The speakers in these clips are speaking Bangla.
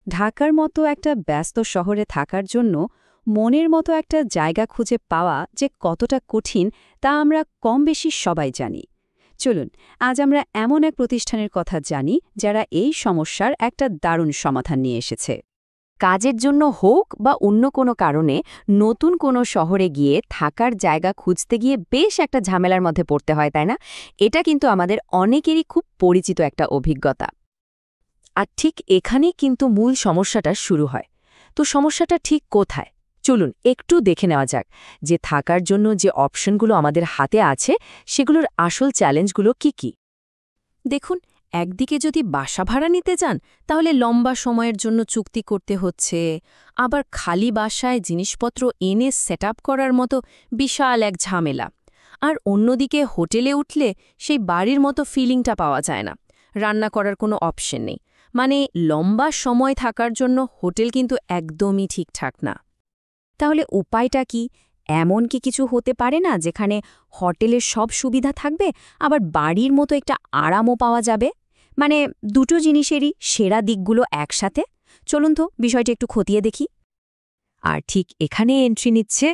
ঢাকার মতো একটা ব্যস্ত শহরে থাকার জন্য মনের মতো একটা জায়গা খুঁজে পাওয়া যে কতটা কঠিন তা আমরা কম বেশি সবাই জানি। চলুন আজ আমরা এমন এক প্রতিষ্ঠানের কথা জানি যারা এই সমস্যার একটা দারুণ সমাধান নিয়ে এসেছে। কাজের জন্য হোক বা অন্য কোনো কারণে নতুন কোনো শহরে গিয়ে থাকার জায়গা খুঁজতে গিয়ে বেশ একটা ঝামেলার মধ্যে পড়তে হয়, তাই না? এটা কিন্তু আমাদের অনেকেরই খুব পরিচিত একটা অভিজ্ঞতা। আর ঠিক এখানেই কিন্তু মূল সমস্যাটা শুরু হয়। তো সমস্যাটা ঠিক কোথায়? চলুন একটু দেখে নেওয়া যাক যে থাকার জন্য যে অপশনগুলো আমাদের হাতে আছে সেগুলোর আসল চ্যালেঞ্জগুলো কি কি। দেখুন, একদিকে যদি বাসা ভাড়া নিতে যান তাহলে লম্বা সময়ের জন্য চুক্তি করতে হচ্ছে, আবার খালি বাসায় জিনিসপত্র এনে সেট করার মতো বিশাল এক ঝামেলা। আর অন্যদিকে হোটেলে উঠলে সেই বাড়ির মতো ফিলিংটা পাওয়া যায় না, রান্না করার কোনো অপশন নেই। মানে লম্বা সময় থাকার জন্য হোটেল কিন্তু একদমই ঠিকঠাক না। তাহলে উপায়টা কি? এমন কি কিছু হতে পারে না যেখানে হোটেলের সব সুবিধা থাকবে আবার বাড়ির মতো একটা আরামও পাওয়া যাবে? মানে দুটো জিনিসেরই সেরা দিকগুলো একসাথে। চলুন তো বিষয়টি একটু খতিয়ে দেখি। আর ঠিক এখানে এন্ট্রি নিচ্ছে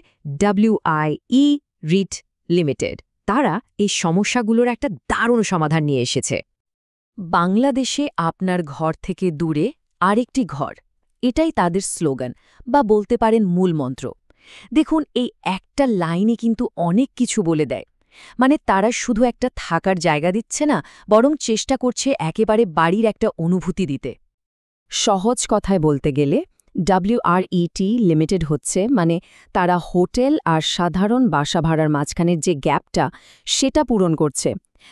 WIE রিট লিমিটেড। তারা এই সমস্যাগুলোর একটা দারুণ সমাধান নিয়ে এসেছে। বাংলাদেশে আপনার ঘর থেকে দূরে আরেকটি ঘর, এটাই তাদের স্লোগান বা বলতে পারেন মূল মন্ত্র। দেখুন, এই একটা লাইনে কিন্তু অনেক কিছু বলে দেয়। মানে তারা শুধু একটা থাকার জায়গা দিচ্ছে না, বরং চেষ্টা করছে একেবারে বাড়ির একটা অনুভূতি দিতে। সহজ কথায় বলতে গেলে WRET লিমিটেড হচ্ছে মানে তারা হোটেল আর সাধারণ বাসা ভাড়ার মাঝখানের যে গ্যাপটা সেটা পূরণ করছে।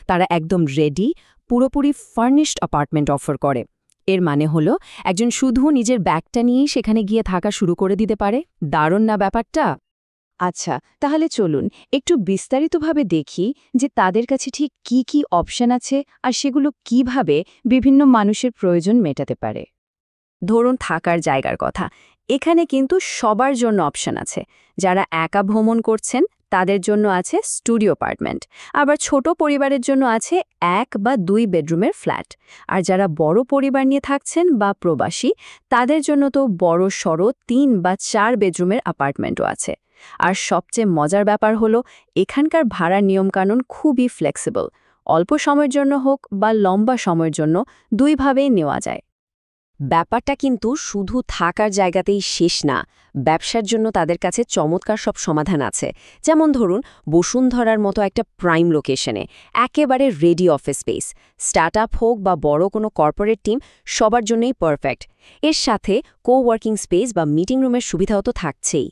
তারা একদম রেডি, পুরোপুরি ফার্নিশড অ্যাপার্টমেন্ট অফার করে। এর মানে হলো একজন শুধু নিজের ব্যাগটা নিয়েই সেখানে গিয়ে থাকা শুরু করে দিতে পারে। দারুণ না ব্যাপারটা? আচ্ছা, তাহলে চলুন একটু বিস্তারিতভাবে দেখি যে তাদের কাছে ঠিক কি কি অপশন আছে আর সেগুলো কিভাবে বিভিন্ন মানুষের প্রয়োজন মেটাতে পারে। ধরুন থাকার জায়গার কথা, এখানে কিন্তু সবার জন্য অপশন আছে। যারা একা ভ্রমণ করছেন তাদের জন্য আছে স্টুডিও অ্যাপার্টমেন্ট, আবার ছোট পরিবারের জন্য আছে 1 বা 2 বেডরুমের ফ্ল্যাট। আর যারা বড় পরিবার নিয়ে থাকছেন বা প্রবাসী তাদের জন্য তো বড় সড়ো 3 বা 4 বেডরুমের অ্যাপার্টমেন্টও আছে। আর সবচেয়ে মজার ব্যাপার হলো এখানকার ভাড়ার নিয়মকানুন খুবই ফ্লেক্সিবল। অল্প সময়ের জন্য হোক বা লম্বা সময়ের জন্য দুইভাবেই নেওয়া যায়। ব্যাপারটা কিন্তু শুধু থাকার জায়গাতেই শেষ না, ব্যবসার জন্য তাদের কাছে চমৎকার সব সমাধান আছে। যেমন ধরুন বসুন্ধরার মতো একটা প্রাইম লোকেশনে একেবারে রেডি অফিস স্পেস, স্টার্টআপ হোক বা বড় কোনো কর্পোরেট টিম, সবার জন্যই পারফেক্ট। এর সাথে কোওয়ার্কিং স্পেস বা মিটিং রুমের সুবিধাও তো থাকছেই।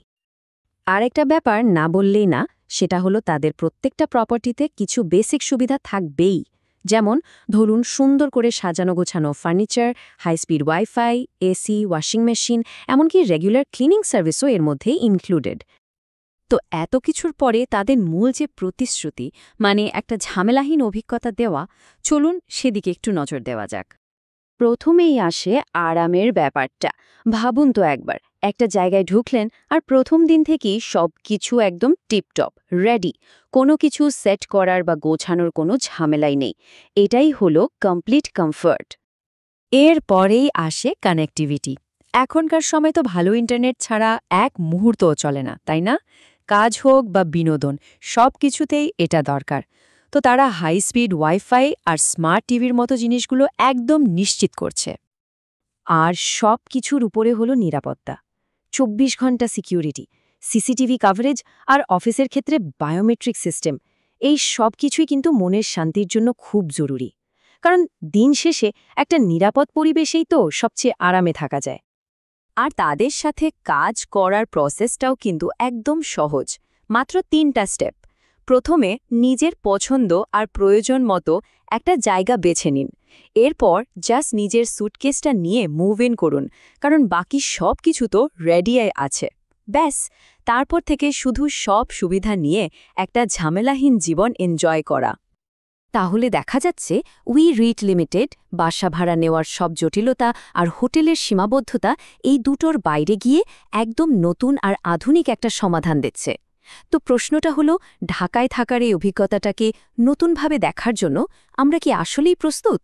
আরেকটা ব্যাপার না বললেই না, সেটা হলো তাদের প্রত্যেকটা প্রপার্টিতে কিছু বেসিক সুবিধা থাকবেই। যেমন ধরুন সুন্দর করে সাজানো গোছানো furniture, high speed wifi, AC, washing machine, এমনকি রেগুলার ক্লিনিং সার্ভিসও এর মধ্যে ইনক্লুডেড। তো এত কিছুর পরে তাদের মূল যে প্রতিশ্রুতি, মানে একটা ঝামেলাহীন অভিজ্ঞতা দেওয়া, চলুন সেদিকে একটু নজর দেওয়া যাক। প্রথমেই আসে আরামের ব্যাপারটা। ভাবুন তো একবার, একটা জায়গায় ঢুকলেন আর প্রথম দিন থেকেই সব কিছু একদম টিপটপ রেডি, কোনো কিছু সেট করার বা গোছানোর কোনো ঝামেলাই নেই। এটাই হলো কমপ্লিট কমফর্ট। এর পরেই আসে কানেক্টিভিটি। এখনকার সময় তো ভালো ইন্টারনেট ছাড়া এক মুহূর্তও চলে না, তাই না? কাজ হোক বা বিনোদন, সব কিছুতেই এটা দরকার। তো তারা হাই স্পিড ওয়াইফাই আর স্মার্ট টিভির মতো জিনিসগুলো একদম নিশ্চিত করছে। আর সব কিছুর উপরে হলো নিরাপত্তা। 24 ঘন্টা সিকিউরিটি, সিসিটিভি কভারেজ আর অফিসের ক্ষেত্রে বায়োমেট্রিক সিস্টেম। এই সব কিছুই কিন্তু মনের শান্তির জন্য খুব জরুরি। কারণ দিন শেষে একটা নিরাপদ পরিবেশেই তো সবচেয়ে আরামে থাকা যায়। আর তাদের সাথে কাজ করার প্রসেসটাও কিন্তু একদম সহজ। মাত্র 3টা স্টেপ। প্রথমে নিজের পছন্দ আর প্রয়োজন মতো একটা জায়গা বেছে নিন। এরপর জাস্ট নিজের সুটকেসটা নিয়ে মুভ ইন করুন, কারণ বাকি সব কিছু তো রেডিয়ায় আছে। ব্যাস, তারপর থেকে শুধু সব সুবিধা নিয়ে একটা ঝামেলাহীন জীবন এনজয় করা। তাহলে দেখা যাচ্ছে রিট লিমিটেড বাসা ভাড়া নেওয়ার সব জটিলতা আর হোটেলের সীমাবদ্ধতা এই দুটোর বাইরে গিয়ে একদম নতুন আর আধুনিক একটা সমাধান দিচ্ছে। তো প্রশ্নটা হলো, ঢাকায় থাকার এই অভিজ্ঞতাটাকে নতুনভাবে দেখার জন্য আমরা কি আসলেই প্রস্তুত?